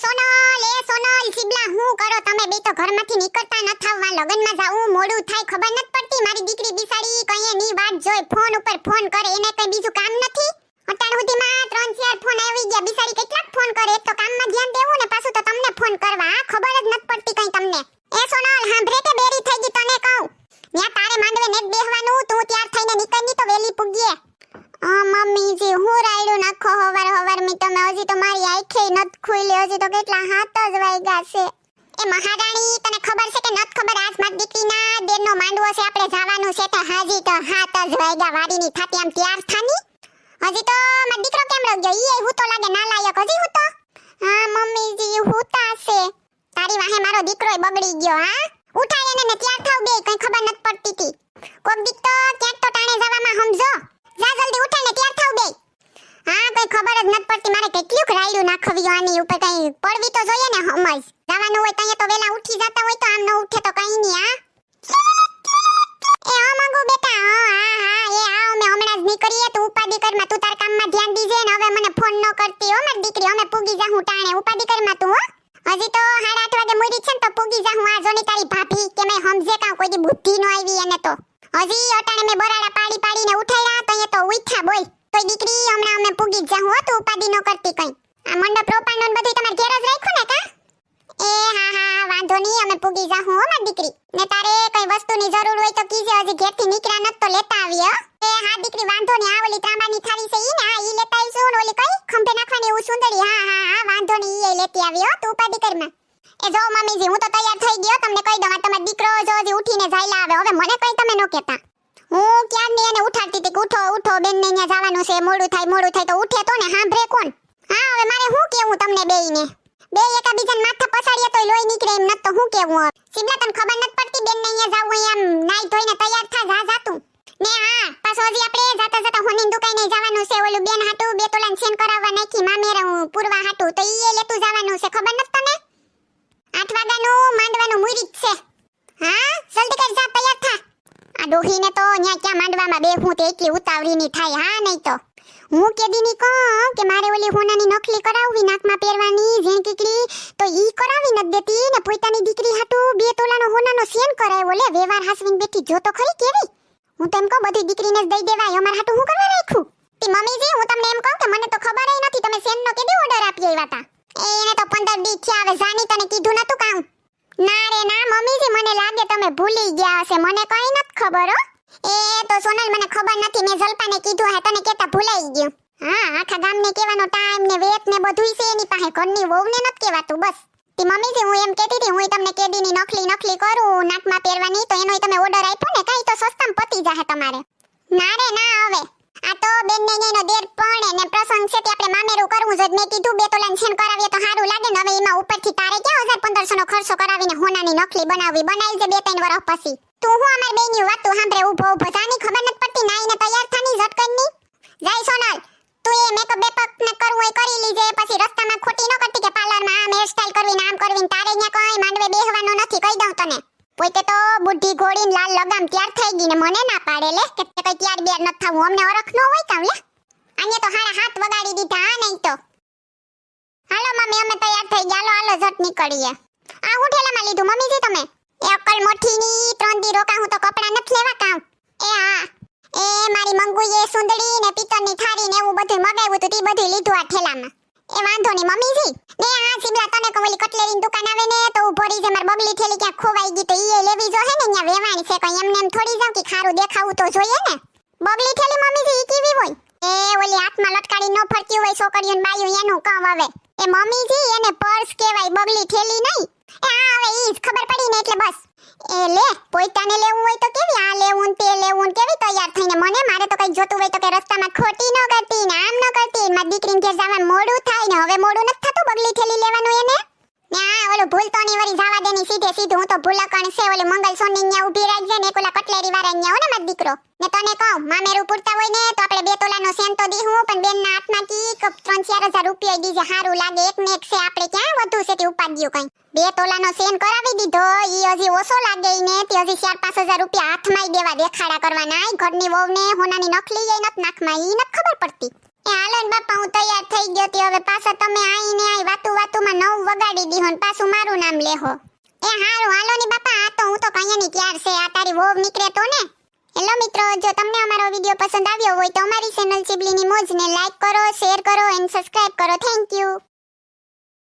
સોનલ સિબલા હું કરો તમે બે તો ઘરમાંથી નીકળતા ન થાવવા લગનમાં જાવું મોડું થાય ખબર નત પડતી મારી દીકરી બિસાડી કઈએ ની વાત જોઈ ફોન ઉપર ફોન કરે એને કઈ બીજું કામ નથી અત્યાર સુધીમાં 3-4 ફોન આવી ગયા બિસાડી કેટલાક ફોન કરે એક તો કામમાં ધ્યાન દેવું ને પાછું તો તમને ફોન કરવા ખબર જ નત પડતી કઈ તમને એ સોનલ હાંભરે કે બેરી થઈ ગઈ તને કહું ન્યા તારે માંડવે નેટ બેહવાનું તું તૈયાર થઈને નીકળની તો વેલી પૂગીએ મમ્મીજી હું રાયડું નાખો હવાર મી તમે હજી તો મારી આંખે નત ખુઈલી હજી તો કેટલા હાથ જ વાગ્યા છે એ મહારાણી તને ખબર છે કે નત ખબર આજ મારી દીકરીના દેરનો માંડવો છે આપણે જવાનું છે તો હાજી તો હાથ જ વાગ્યા વાડીની થાતી આમ તૈયાર થાની હજી તો મારો દીકરો કેમ રહી ગયો ઈ હું તો લાગે નાલાયક હજી હું તો હા મમ્મીજી હુતા છે તારી વાહે મારો દીકરોય બગડી ગયો હા ઉઠાય એને ને તૈયાર થાવ બે કઈ ખબર નત પડતી તી કોક દીક તો ક્યાંક તો ટાણે જવામાં સમજો જા જલ્દી ઉઠાય ને તૈયાર થાવ બે હા કઈ ખબર જ નત પડતી મારે કેટલું રાયડું નાખવી આની ઉપર કઈ પડવી તો જોઈએ ને સમજ જવાનું હોય તો તો વેલા ઉઠી જતા હોય તો આમ ન ઉઠે તો કઈ નહીં હા એ આ માંગો બેટા હા એ આ અમે હમણાં જ નીકળીએ તું ઉપાડી કરમાં તું તાર કામમાં ધ્યાન દીજે ને હવે મને ફોન ન કરતી હો મારી દીકરી અમે પૂગી જાહું ટાણે ઉપાડી કરમાં તું હો હજી તો 8:30 વાગે મુરી છે ને તો પૂગી જાહું આ જોની તારી ભાભી કે મે સમજે કા કોઈ દી બુદ્ધિ નો આવી એને તો હજી અટાણે મે બરાડા પાડીને ઉઠાડ્યા તો ઉઠ્યા બોલ તોય દીકરી હમણાં અમે પૂગી જાહું હો તું ઉપાડી ન કરતી કઈ આ મંડપ રોપાણો ને બધું તમાર ઘેર જ રાખ્યું ને કા એ હા વાંધો નહીં અમે પૂગી જાહું હો મારી દીકરી ને તારે કઈ વસ્તુની જરૂર હોય તો કીજે હજી ઘેરથી નીકળ્યા નત તો લેતા આવી હો એ હા દીકરી વાંધો નહીં આ ઓલી ત્રાંબાની થાળી છે ઈ ને હા ઈ લેતા આવીશું ને ઓલી કઈ ખંભે નાખવાની એવું સુંદરી હા વાંધો નહીં ઈ લેતી આવી હો તું ઉપાડી કરમાં એ જો મમ્મીજી હું તો તૈયાર થઈ ગયો તમને કહી દઉં તમારો દીકરો જો હજી ઉઠીને જાયલા આવે હવે મને કઈ તમે નો કહેતા હું ક્યારની એને ઉઠાડતી હતી કે ઉઠો બેન ને અહીંયા જવાનું છે મોડું થાય તો ઉઠે તો ને સાંભળે કોણ હા હવે મારે શું કેવું તમને બેયને બે એકાબીજાને માથા પસાડીએ તોય લોહી નીકળે એમ નત તો હું કેવું હવે સિમલા તને ખબર નત પડતી બેન ને અહીંયા જાવું એમ નાઈ ધોઈને તૈયાર થા જાતું ને હા પાછો હજી આપણે જાતા હોની દુકાને જવાનું છે ઓલું બેન હાટુ બે તોલાને સેન કરાવવા નાખી મામેરા હું પૂરવા હાટુ તો ઈ લેતું જવાનું છે ખબર નત તને 8 વાગ્યાનું માંડવાનું મુહૂર્ત છે હા જલ્દી કર જા તૈયાર થા આ ડોહીને તો ન્યા ક્યાં માંડવામાં બેહું તે એટલી ઉતાવળીની થાય હા નહીં તો હું કેદીની કહું કે મારે ઓલી હોનાની નખલી કરાવવી નાકમાં પહેરવાની જેન કીકડી તો ઈ કરાવી ન દેતી ને પોતાની દીકરી હાટુ 2 તોલાનો હોનાનો સેન કરાવ્યો લે વેવાર હાસવીને બેઠી જો તો ખરી કેવી હું તો એમ કહું બધી દીકરીને જ દઈ દેવાય અમાર હાટુ હું કરવા રાખ્યું તી મમ્મીજી હું તમને એમ કહું કે મને તો ખબર ય નથી તમે સેનનો કેદી ઓર્ડર આપી આવ્યા તા એને તો 15 દી થયા હવે જાની તને કીધું નતું કામ ના રે ના મમ્મીજી મને લાગે તમે ભૂલી ગયા હશે મને કઈ નત ખબર હો એ તો સોનલ મને ખબર નથી મે જલપાને કીધું હે તને કેતા ભૂલાઈ ગયું હા આખા ગામને કહેવાનો ટાઈમ ને વેત ને બધુંય છે એની પાસે ઘરની વહુને નત કહેવાતું બસ તી મમ્મીજી હું એમ કહેતી હતી હું તમને કેદીની નખલી કરું નાકમાં પહેરવાની તો એનોય તમે ઓર્ડર આપ્યો ને કઈ તો સસ્તામાં પતી જાહે તમારે ના રે ના હવે આ તો બેન ને એનો દેર પણ ને પ્રસંગ છે કે આપણે મામેરું કરવું જ મેં કીધું 2 તોલાને છેન કરાવીએ તો સારું લાગે ને હવે એમાં ઉપરથી તારે ક્યાં 1500 નો ખર્ચો કરાવીને હોનાની નખલી બનાવી છે 2-3 વર્ષ પછી તું હું અમાર બેયની વાત તું સાંભળે ઊભો જાની ખબર નત પડતી નાઈને તૈયાર થાની ઝટકનની જય સોનલ તું એ મેકઅપ બેપઅપ ને કરવું હોય કરી લીજે પછી રસ્તામાં ખોટી ન કરતી કે પાર્લરમાં આમ હેર સ્ટાઈલ કરવી ને આમ કરવી તારે અહીંયા કઈ માંડવે બેહવાનો નથી કહી દઉં તને પોતે તો બુઢી ઘોડીને લાલ લગામ તૈયાર થઈ ગઈ ને મને ના પાડે લે કે કઈ તૈયાર બેર ન થાવું અમને ઓળખ ન હોય કામ લે આને તો હારા હાથ વગાડી દીધા હા નહીં તો હાલો મમ્મી અમે તૈયાર થઈ ગયા હાલો ઝટ નીકળીએ આ હું ઠેલામાં લીધું મમ્મીજી તમે એ અક્કલ મોઠીની 3 દી રોકા હું તો કપડા નથી લેવા કામ એ હા એ મારી મંગુએ સુંદડી ને પિત્તળની થાળી ને એવું બધું મગાવ્યું તો તી બધું લીધું આ ઠેલામાં એ વાંધો નહીં મમ્મીજી ને આ સિબલા તને કોલી કટલેરીની દુકાન આવે ને તો ઉભો રહી જે માર બગલી ઠેલી ક્યાં ખોવાઈ ગઈ તો ઈ લેવી જો હે ને અહીંયા વેવાણી છે કઈ એમને એમ થોડી જાવ કે ખારું દેખાવું તો જોઈએ ને બગલી ઠેલી મમ્મીજી ઈ કેવી હોય એ ઓલી હાથમાં લટકાડી ન ફરતી હોય છોકરીઓ ને બાયું એનું કામ આવે એ મમ્મીજી એને પર્સ કહેવાય બગલી ઠેલી નહીં એ હા હવે ઈ જ ખબર પડી ને એટલે બસ એ લે પોઈતાને લેવું હોય તો કેવી આ લેવું ને તે લેવું ને કેવી તૈયાર થઈને મને મારે તો કઈ જોતું હોય તો કે રસ્તામાં ખોટી ન કરતી ને આમ ન કરતી મારી દીકરીને ઘેર જવાનું મોડું થાય ને હવે મોડું નથી થતું બગલી ઠેલી લેવાનું એને ને આ ઓલું ભૂલતો ની વરી જવા દેની સીધે હું તો ભૂલકણ છે ઓલી મંગલ સોની ન્યા ઊભી રાખજે ને એકલા કટલેરી વાળા ન્યા હો ને મારો દીકરો ને તને કહું મામેરું પૂરતા હોય ને તો આપણે 2 તોલાનો સેન તો દીહું પણ બેનના હાથમાં કી 3-4 હજાર રૂપિયા દીજે હારું લાગે એક ને એક છે આપણે ક્યાં વધુ છે તે ઉપાડ્યું કઈ 2 તોલાનો સેન કરાવી દીધો ઈ હજી ઓછો લાગે ઈને તે હજી 4-5 હજાર રૂપિયા હાથમાં દેવા દેખાડા કરવાના ઘરની વહુને હોનાની નખલી ય નત નાખમાં ઈ નત ખબર પડતી એ હાલો ને બાપા હું તૈયાર થઈ ગયો તી હવે પાછા તમે આઈને આઈ વાતુમાં 9 વગાડી દીધો ને પાછું મારું નામ લેહો એ હારું હાલો ને બાપા આ તો હું તો કઈયાની ત્યાર છે આ તારી વોવ નીકળે તો ને હેલો મિત્રો જો તમને અમારો વિડિયો પસંદ આવ્યો હોય તો અમારી ચેનલ ચીબલીની મોજને લાઈક કરો શેર કરો એન્ડ સબસ્ક્રાઇબ કરો થેન્ક યુ